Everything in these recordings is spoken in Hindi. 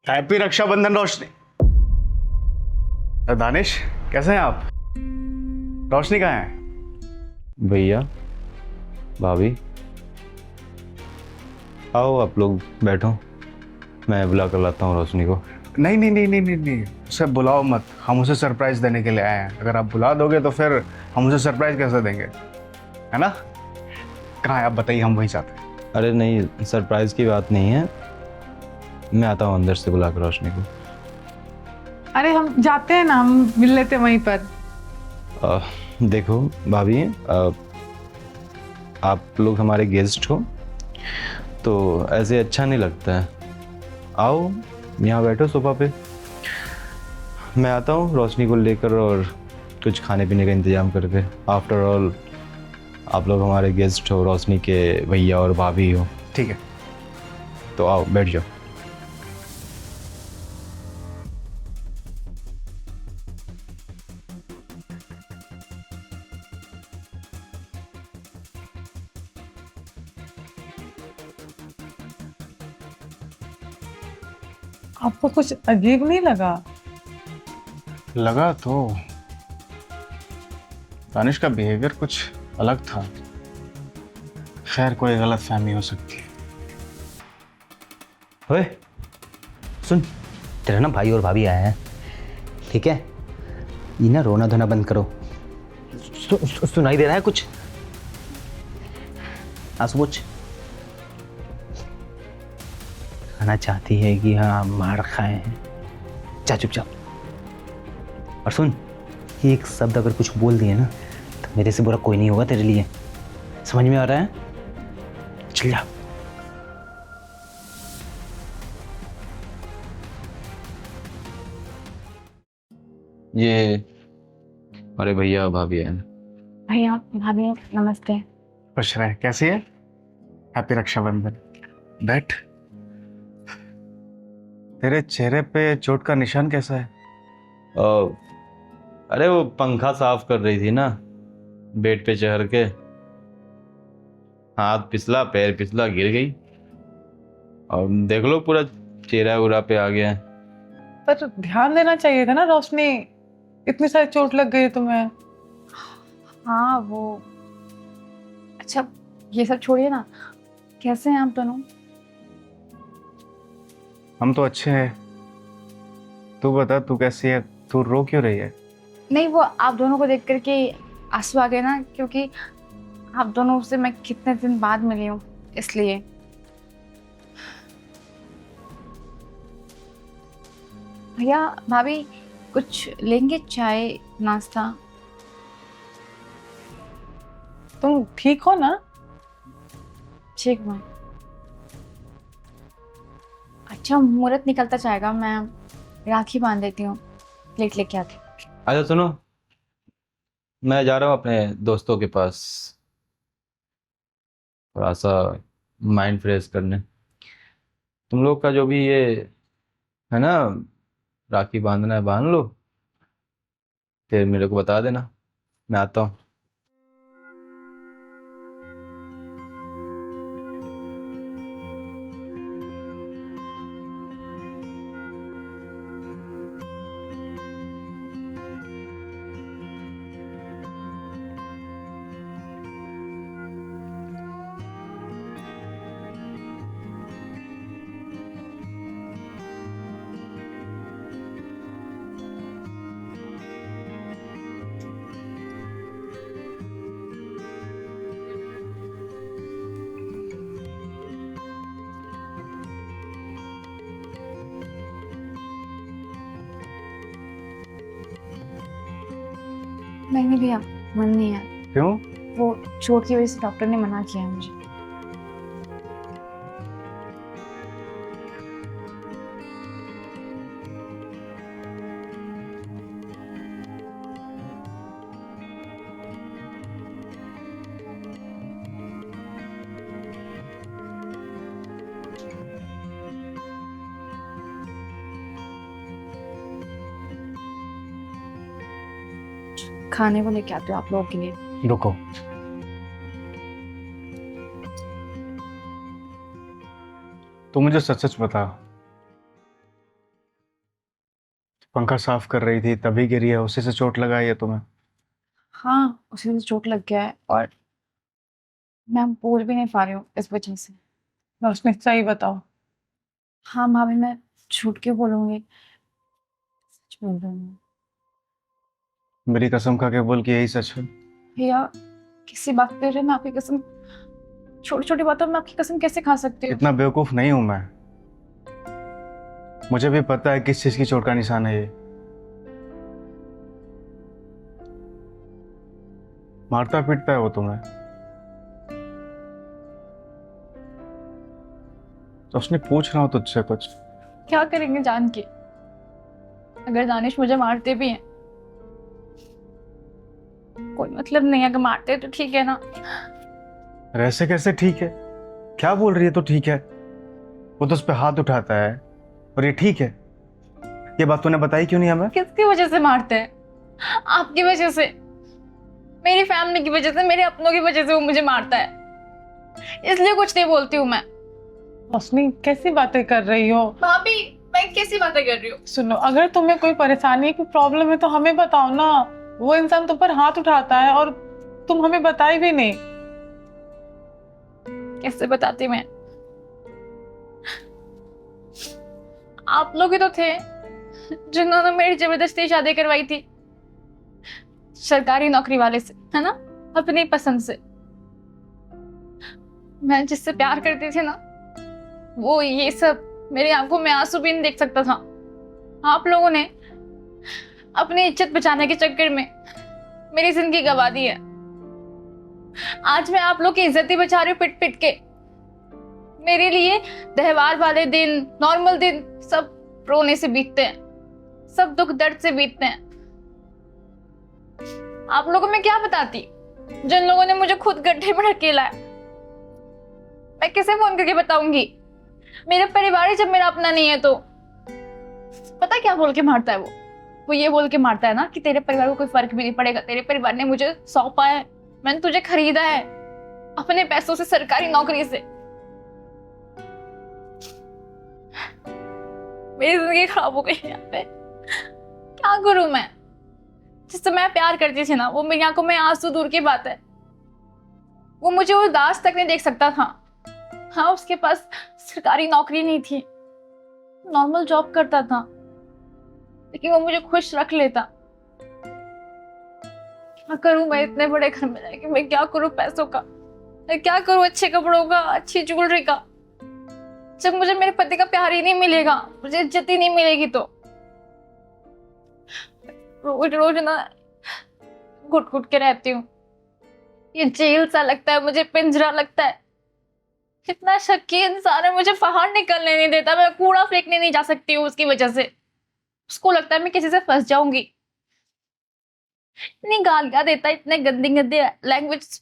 हैप्पी रक्षाबंधन रोशनी। दानिश, कैसे हैं आप? रोशनी कहाँ है? भैया, भाभी, आओ आप लोग बैठो। मैं बुला कर लाता हूँ रोशनी को। नहीं नहीं नहीं नहीं नहीं नहीं, उसे बुलाओ मत। हम उसे सरप्राइज देने के लिए आए हैं। अगर आप बुला दोगे तो फिर हम उसे सरप्राइज कैसे देंगे, है ना? कहाँ है आप बताइए, हम वहीं जाते हैं। अरे नहीं, सरप्राइज की बात नहीं है। मैं आता हूँ अंदर से बुला कर रोशनी को। अरे हम जाते हैं ना, हम मिल लेते हैं वहीं पर। देखो भाभी, आप लोग हमारे गेस्ट हो तो ऐसे अच्छा नहीं लगता है। आओ यहाँ बैठो सोफा पे। मैं आता हूँ रोशनी को लेकर और कुछ खाने पीने का इंतजाम करके। आफ्टर ऑल आप लोग हमारे गेस्ट हो, रोशनी के भैया और भाभी हो। ठीक है। तो आओ बैठ जाओ। आपको कुछ अजीब नहीं लगा? लगा तो दानिश का बिहेवियर कुछ अलग था। खैर, कोई गलत फहमी हो सकती है। ओए सुन, तेरा ना भाई और भाभी आए हैं, ठीक है? ये ना रोना धोना बंद करो। सुनाई दे रहा है कुछ? हाँ सोच। खाना चाहती है कि हाँ मार खाए हैं। जा चुपचाप। और सुन, एक शब्द अगर कुछ बोल दिए ना तो मेरे से बुरा कोई नहीं होगा तेरे लिए। समझ में आ रहा है? चल जा। ये हमारे भैया और भाभी हैं। भैया भाभी नमस्ते। खुश रहे। कैसी है? हैप्पी रक्षाबंधन। बैठ। तेरे चेहरे पे चोट का निशान कैसा है? और अरे वो पंखा साफ कर रही थी ना, बेड पे चढ़ के हाथ फिसला, पैर फिसला, गिर गई। और देख लो पूरा चेहरा उरा पे आ गया है। पर ध्यान देना चाहिए था ना रोशनी, इतनी सारी चोट लग गई है तुम्हें। हाँ वो, अच्छा ये सब छोड़िए ना, कैसे हैं आप दोनों? हम तो अच्छे हैं। तू बता, तू कैसी है? तू रो क्यों रही है? नहीं वो आप दोनों को देख करके आंसू आ गए ना, क्योंकि आप दोनों से मैं कितने दिन बाद मिली हूँ, इसलिए। भैया भाभी कुछ लेंगे, चाय नाश्ता? तुम ठीक हो ना? ठीक मैं। अच्छा मुहूर्त निकलता जाएगा, मैं राखी बांध देती हूँ, प्लेट लेके आती हूँ। अच्छा सुनो, मैं जा रहा हूँ अपने दोस्तों के पास थोड़ा सा माइंड फ्रेश करने। तुम लोग का जो भी ये है ना, राखी बांधना है बांध लो, फिर मेरे को बता देना, मैं आता हूँ। नहीं भैया, मन नहीं है। क्यों? वो चोट की वजह से डॉक्टर ने मना किया है मुझे। खाने को लेके आते हो आप लोगों के लिए। रुको। तू मुझे सच सच बता, पंखा साफ कर रही थी तभी गिरी है, उसी से चोट लगा है तुम्हें? हाँ, उसी से चोट लग गया है और मैं बोल भी नहीं पा रही हूँ इस वजह से। रोशनी सही बताओ। हाँ भाभी, मैं झूठ क्यों बोलूँगी, सच बोल रही हूँ। मेरी कसम खा के बोल कि यही सच है। भैया, किसी बात पे मैं आपकी कसम, छोटी छोटी बातों में आपकी कसम कैसे खा सकती हूँ? इतना बेवकूफ नहीं हूं मैं। मुझे भी पता है किस चीज की चोट का निशान है ये। मारता पीटता है वो तुम्हें। तो उसने पूछ रहा हूं तुझसे कुछ। क्या करेंगे जान के? अगर दानिश मुझे मारते भी हैं, कोई मतलब नहीं है। अगर मारते तो ठीक है ना। ऐसे कैसे ठीक है? क्या बोल रही है? तो ठीक है, वो तो उस पर हाथ उठाता है और ये ठीक है। ये बात तूने बताई क्यों नहीं हमें? किसकी वजह से मारते हैं? आपकी वजह से, मेरी फैमिली की वजह से, मेरे अपनों की वजह से वो मुझे मारता है, इसलिए कुछ नहीं बोलती हूँ मैं। रोशनी कैसी बातें कर रही हो? भाभी, मैं कैसी बातें कर रही हूँ? सुनो, अगर तुम्हें कोई परेशानी है, कोई प्रॉब्लम है तो हमें बताओ ना। वो इंसान तुम पर हाथ उठाता है और तुम हमें बताई भी नहीं। कैसे बताती मैं? आप लोग ही तो थे जिन्होंने मेरी जबरदस्ती शादी करवाई थी सरकारी नौकरी वाले से, है ना? अपनी पसंद से। मैं जिससे प्यार करती थी ना, वो ये सब मेरी आंखों में आंसू भी नहीं देख सकता था। आप लोगों ने अपनी इज्जत बचाने के चक्कर में मेरी जिंदगी गंवा दी है। आज मैं आप लोग की इज्जत ही बचा रही हूँ पिट पिट के। मेरे लिए त्योहार वाले दिन, नॉर्मल दिन सब रोने से बीतते हैं, सब दुख दर्द से बीतते हैं। आप लोगों में क्या बताती जिन लोगों ने मुझे खुद गड्ढे में ढकेला है? मैं किसे फोन करके बताऊंगी? मेरा परिवार ही जब मेरा अपना नहीं है तो पता क्या बोल के मारता है वो ये बोल के मारता है ना कि तेरे परिवार को कोई फर्क भी नहीं पड़ेगा, तेरे परिवार ने मुझे सौंपा है, मैंने तुझे खरीदा है अपने पैसों से, सरकारी नौकरी से। मेरी जिंदगी खराब हो गई है यहाँ पे। क्या करूं मैं? जिससे मैं प्यार करती थी ना, वो मेरी आंखों में आंसू दूर की बात है, वो मुझे उदास तक नहीं देख सकता था। हाँ, उसके पास सरकारी नौकरी नहीं थी, नॉर्मल जॉब करता था, लेकिन वो मुझे खुश रख लेता। क्या करूं मैं इतने बड़े घर में रह के? मैं क्या करूं पैसों का? मैं क्या करूं अच्छे कपड़ों का, अच्छी ज्वेलरी का, जब मुझे मेरे पति का प्यार ही नहीं मिलेगा, मुझे इज्जत ही नहीं मिलेगी? तो रोज रोज ना घुट घुट के रहती हूँ। ये जेल सा लगता है मुझे, पिंजरा लगता है। इतना शक्की इंसान है, मुझे बाहर निकलने नहीं देता। मैं कूड़ा फेंकने नहीं जा सकती हूँ उसकी वजह से। उसको लगता है मैं किसी से फंस जाऊंगी। इतनी गालियां देता है, इतने गंदी गंदी लैंग्वेज।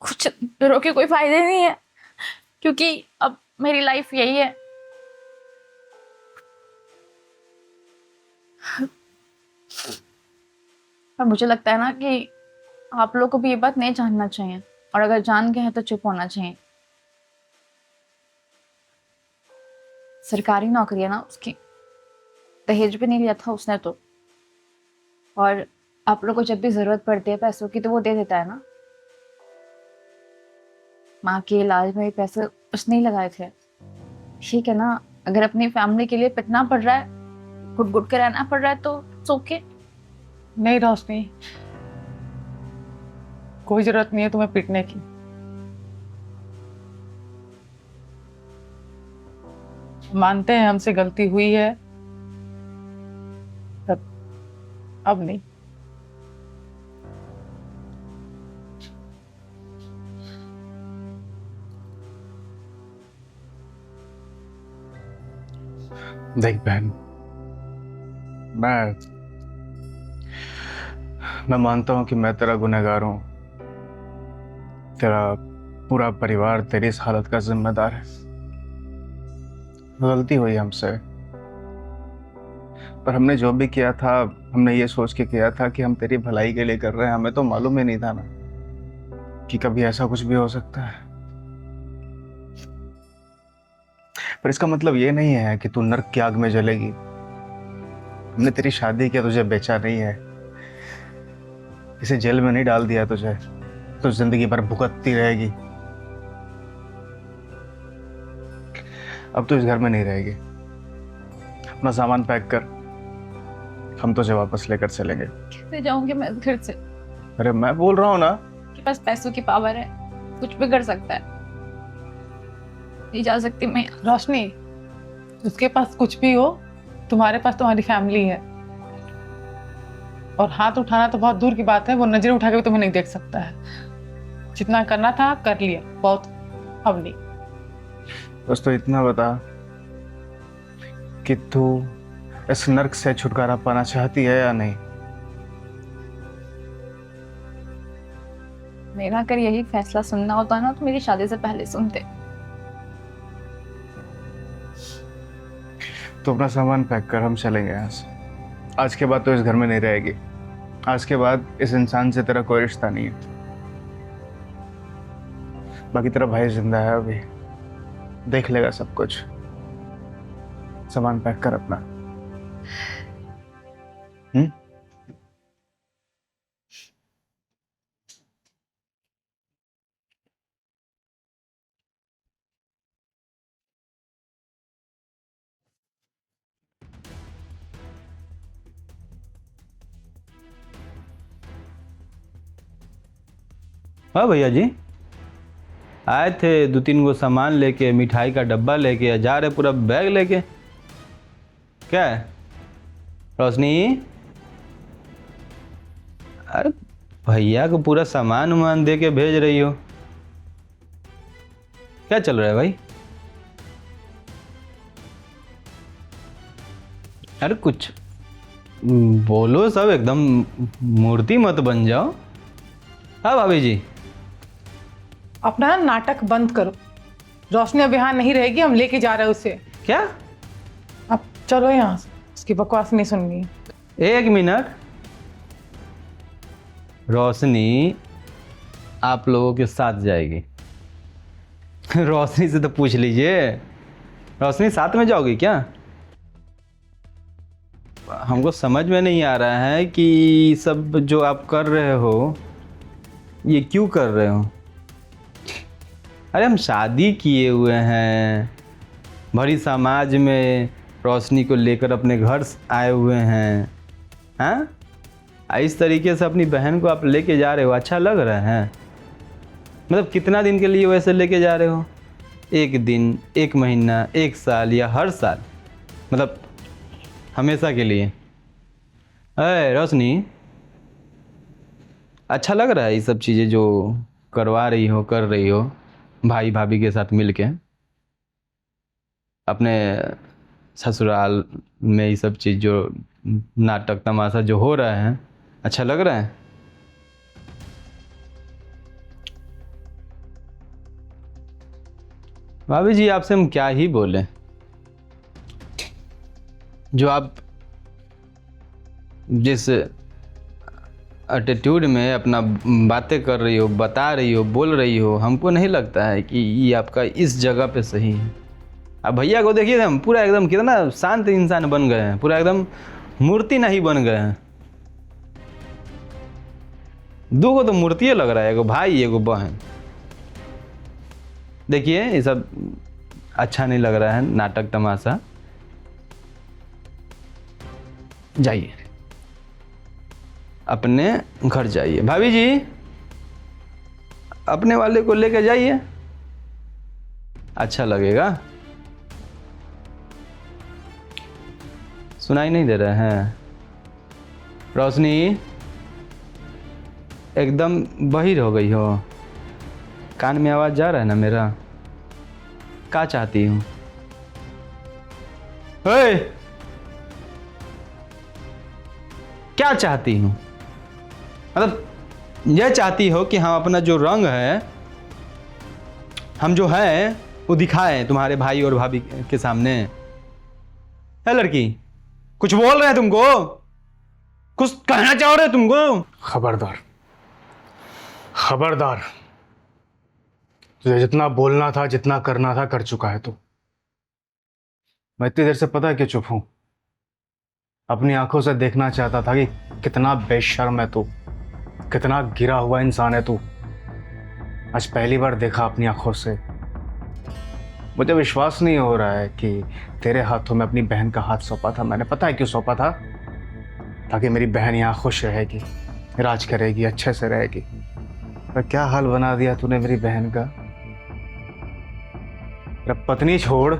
कुछ डरो के कोई फायदे नहीं है, क्योंकि अब मेरी लाइफ यही है। पर मुझे लगता है ना कि आप लोगों को भी ये बात नहीं जानना चाहिए, और अगर जान गए हैं तो चुप होना चाहिए। सरकारी नौकरी है ना उसकी, दहेज भी नहीं लिया था उसने तो। और आप लोगों को जब भी जरूरत पड़ती है पैसों की तो वो दे देता है ना। माँ के इलाज में भी पैसे उसने ही लगाए थे। ठीक है ना, अगर अपनी फैमिली के लिए पिटना पड़ रहा है, घुट घुट के रहना पड़ रहा है तो it's okay। नहीं रोशनी, कोई जरूरत नहीं है तुम्हें पीटने की। मानते हैं हमसे गलती हुई है, अब नहीं। देख बहन, मैं मानता हूं कि मैं तेरा गुनहगार हूं। तेरा पूरा परिवार तेरी इस हालत का जिम्मेदार है। गलती हुई हमसे, पर हमने जो भी किया था हमने ये सोच के किया था कि हम तेरी भलाई के लिए कर रहे हैं। हमें तो मालूम ही नहीं था ना कि कभी ऐसा कुछ भी हो सकता है। पर इसका मतलब ये नहीं है कि तू नर्क की आग में जलेगी। हमने तेरी शादी किया, तुझे बेचा नहीं है, इसे जेल में नहीं डाल दिया तुझे तो जिंदगी भर भुगतती रहेगी। अब तो इस घर में नहीं रहेगी। अपना सामान पैक कर, हम तुझे वापस लेकर चलेंगे। कैसे जाऊंगी मैं इस घर से? अरे मैं बोल रहा हूँ ना। के पास पैसों की पावर है, कुछ भी कर सकता है। नहीं जा सकती मैं। रोशनी, उसके पास कुछ भी हो, तुम्हारे पास तुम्हारी फैमिली है। और हाथ उठाना तो बहुत दूर की बात है, वो नजर उठा के भी तुम्हें नहीं देख सकता है। जितना करना था कर लिया, बहुत, अब नहीं। बस तो इतना बता कि तू इस नर्क से छुटकारा पाना चाहती है या नहीं। मेरा अगर यही फैसला सुनना होता ना तो मेरी शादी से पहले सुनते। तो अपना सामान पैक कर, हम चलेंगे यहाँ से। आज के बाद तो इस घर में नहीं रहेगी। आज के बाद इस इंसान से तेरा कोई रिश्ता नहीं है। बाकी तेरा भाई जिंदा है, अभी देख लेगा सब कुछ। सामान पैक कर अपना। हाँ भैया जी, आए थे 2-3 गो सामान लेके, मिठाई का डब्बा लेके, जा रहे पूरा बैग लेके। क्या है रोशनी? अरे भैया को पूरा सामान वामान दे के भेज रही हो, क्या चल रहा है भाई? अरे कुछ बोलो, सब एकदम मूर्ति मत बन जाओ। हाँ भाभी जी। अपना नाटक बंद करो। रोशनी अब यहाँ नहीं रहेगी, हम लेके जा रहे हैं उसे। क्या? अब चलो यहाँ से, उसकी बकवास नहीं सुननी है। 1 मिनट, रोशनी आप लोगों के साथ जाएगी? रोशनी से तो पूछ लीजिए, रोशनी साथ में जाओगी क्या? हमको समझ में नहीं आ रहा है कि सब जो आप कर रहे हो ये क्यों कर रहे हो? अरे हम शादी किए हुए हैं, भरी समाज में रोशनी को लेकर अपने घर आए हुए हैं। हाँ, इस तरीके से अपनी बहन को आप लेके जा रहे हो, अच्छा लग रहा है? मतलब कितना दिन के लिए वैसे लेके जा रहे हो? 1 दिन, 1 महीना, 1 साल या हर साल? मतलब हमेशा के लिए? अरे रोशनी, अच्छा लग रहा है ये सब चीज़ें जो करवा रही हो, कर रही हो भाई भाभी के साथ मिलके? अपने ससुराल में ये सब चीज़ जो नाटक तमाशा जो हो रहा है, अच्छा लग रहा है? भाभी जी आपसे हम क्या ही बोले, जो आप जिस एटीट्यूड में अपना बातें कर रही हो, बता रही हो, बोल रही हो, हमको नहीं लगता है कि ये आपका इस जगह पे सही है। अब भैया को देखिए, हम पूरा एकदम कितना शांत इंसान बन गए हैं, पूरा एकदम मूर्ति नहीं बन गए हैं। 2 को तो मूर्ति लग रहा है, एगो भाई एगो बहन। देखिए ये सब अच्छा नहीं लग रहा है, नाटक तमाशा। जाइए अपने घर जाइए। भाभी जी अपने वाले को लेकर जाइए, अच्छा लगेगा। सुनाई नहीं दे रहा है? रोशनी एकदम बहिर हो गई हो, कान में आवाज जा रहा है ना मेरा? क्या चाहती हूँ? क्या चाहती हूँ? मतलब यह चाहती हो कि हम अपना जो रंग है, हम जो है वो दिखाएं तुम्हारे भाई और भाभी के सामने? है लड़की, कुछ बोल रहे हैं तुमको? कुछ कहना चाह रहे तुमको? खबरदार, खबरदार। तुझे जितना बोलना था, जितना करना था, कर चुका है तू। मैं इतनी देर से पता है क्यों चुप हूं? अपनी आंखों से देखना चाहता था कि कितना बेशर्म है तू, कितना गिरा हुआ इंसान है तू। आज पहली बार देखा अपनी आंखों से। मुझे विश्वास नहीं हो रहा है कि तेरे हाथों में अपनी बहन का हाथ सौंपा था मैंने। पता है क्यों सौंपा था? ताकि मेरी बहन यहाँ खुश रहेगी, राज करेगी, अच्छे से रहेगी। पर क्या हाल बना दिया तूने मेरी बहन का। मेरा पत्नी छोड़,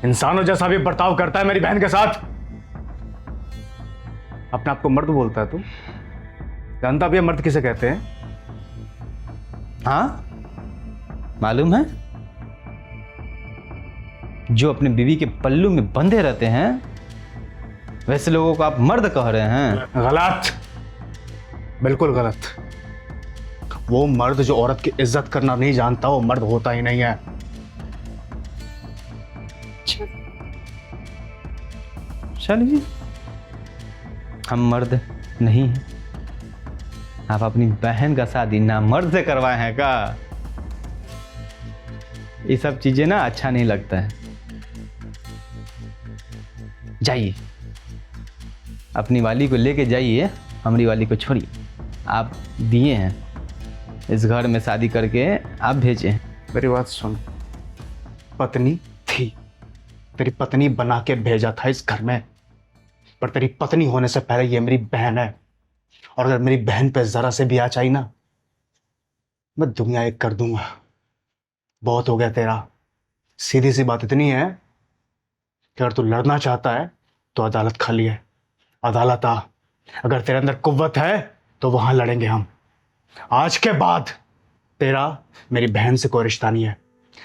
इंसानों जैसा भी बर्ताव करता है मेरी बहन के साथ। अपने आप को मर्द बोलता है तू? जानता भी है मर्द किसे कहते हैं? हाँ, मालूम है। जो अपने बीवी के पल्लू में बंधे रहते हैं वैसे लोगों को आप मर्द कह रहे हैं। गलत, बिल्कुल गलत। वो मर्द जो औरत की इज्जत करना नहीं जानता वो मर्द होता ही नहीं है। चलिए, हम मर्द नहीं हैं। आप अपनी बहन का शादी ना मर्द से करवाए हैं का? ये सब चीजें ना अच्छा नहीं लगता है। जाइए, अपनी वाली को लेके जाइए, हमारी वाली को छोड़िए। आप दिए हैं, इस घर में शादी करके आप भेजें। मेरी बात सुन, पत्नी थी, तेरी पत्नी बना के भेजा था इस घर में, पर तेरी पत्नी होने से पहले ये मेरी बहन है। और अगर मेरी बहन पे जरा से भी आँच आई ना, मैं दुनिया एक कर दूंगा। बहुत हो गया तेरा। सीधी सी बात इतनी है कि अगर तू लड़ना चाहता है तो अदालत खाली है, अदालत आ। अगर तेरे अंदर कुव्वत है तो वहां लड़ेंगे हम। आज के बाद तेरा मेरी बहन से कोई रिश्ता नहीं है।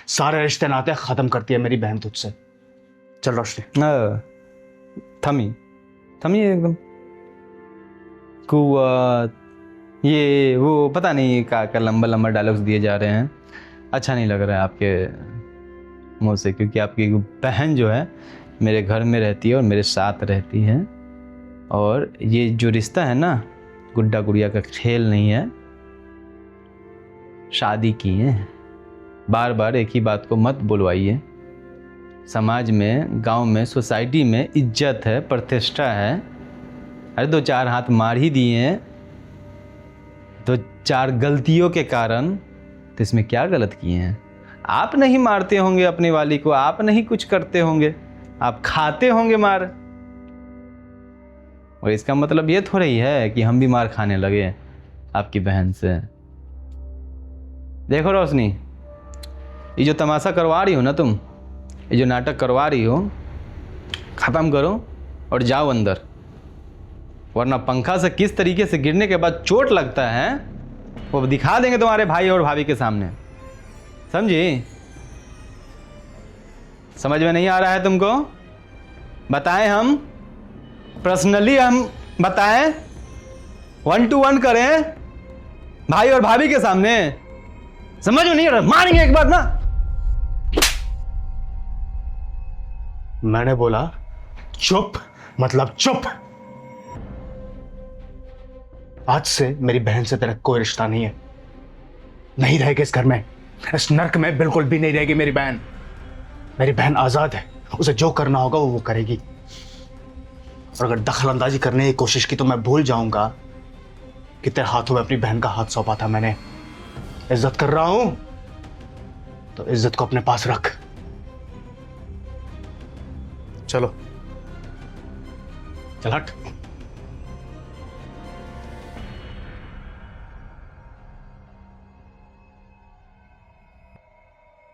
सारे रिश्ते नाते खत्म करती है मेरी बहन तुझसे। चल रोशनी। थमी थमी एकदम कुव्वत, ये वो पता नहीं का लंबा लंबा डायलॉग्स दिए जा रहे हैं। अच्छा नहीं लग रहा है आपके मुंह से, क्योंकि आपकी बहन जो है मेरे घर में रहती है और मेरे साथ रहती है। और ये जो रिश्ता है ना, गुड्डा गुड़िया का खेल नहीं है। शादी की है। बार बार एक ही बात को मत बुलवाइए। समाज में, गांव में, सोसाइटी में इज्जत है, प्रतिष्ठा है। अरे 2-4 हाथ मार ही दिए हैं, 2-4 गलतियों के कारण, तो इसमें क्या गलत किए हैं? आप नहीं मारते होंगे अपनी वाली को, आप नहीं कुछ करते होंगे, आप खाते होंगे मार। और इसका मतलब ये थोड़ा ही है कि हम भी मार खाने लगे आपकी बहन से। देखो रोशनी, ये जो तमाशा करवा रही हो ना तुम, ये जो नाटक करवा रही हो, ख़त्म करो और जाओ अंदर। वरना पंखा से किस तरीके से गिरने के बाद चोट लगता है वो दिखा देंगे तुम्हारे भाई और भाभी के सामने। समझी? समझ में नहीं आ रहा है तुमको? बताएं हम पर्सनली, हम बताएं, 1 to 1 करें भाई और भाभी के सामने। समझ में नहीं आ रहा? मारेंगे एक बार ना। मैंने बोला चुप, मतलब चुप। आज से मेरी बहन से तेरा कोई रिश्ता नहीं है। नहीं रहेगी इस घर में, इस नर्क में बिल्कुल भी नहीं रहेगी मेरी बहन। मेरी बहन आजाद है, उसे जो करना होगा वो करेगी। और अगर दखल अंदाजी करने की कोशिश की तो मैं भूल जाऊंगा कि तेरे हाथों में अपनी बहन का हाथ सौंपा था मैंने। इज्जत कर रहा हूं तो इज्जत को अपने पास रख। चलो, चल हट।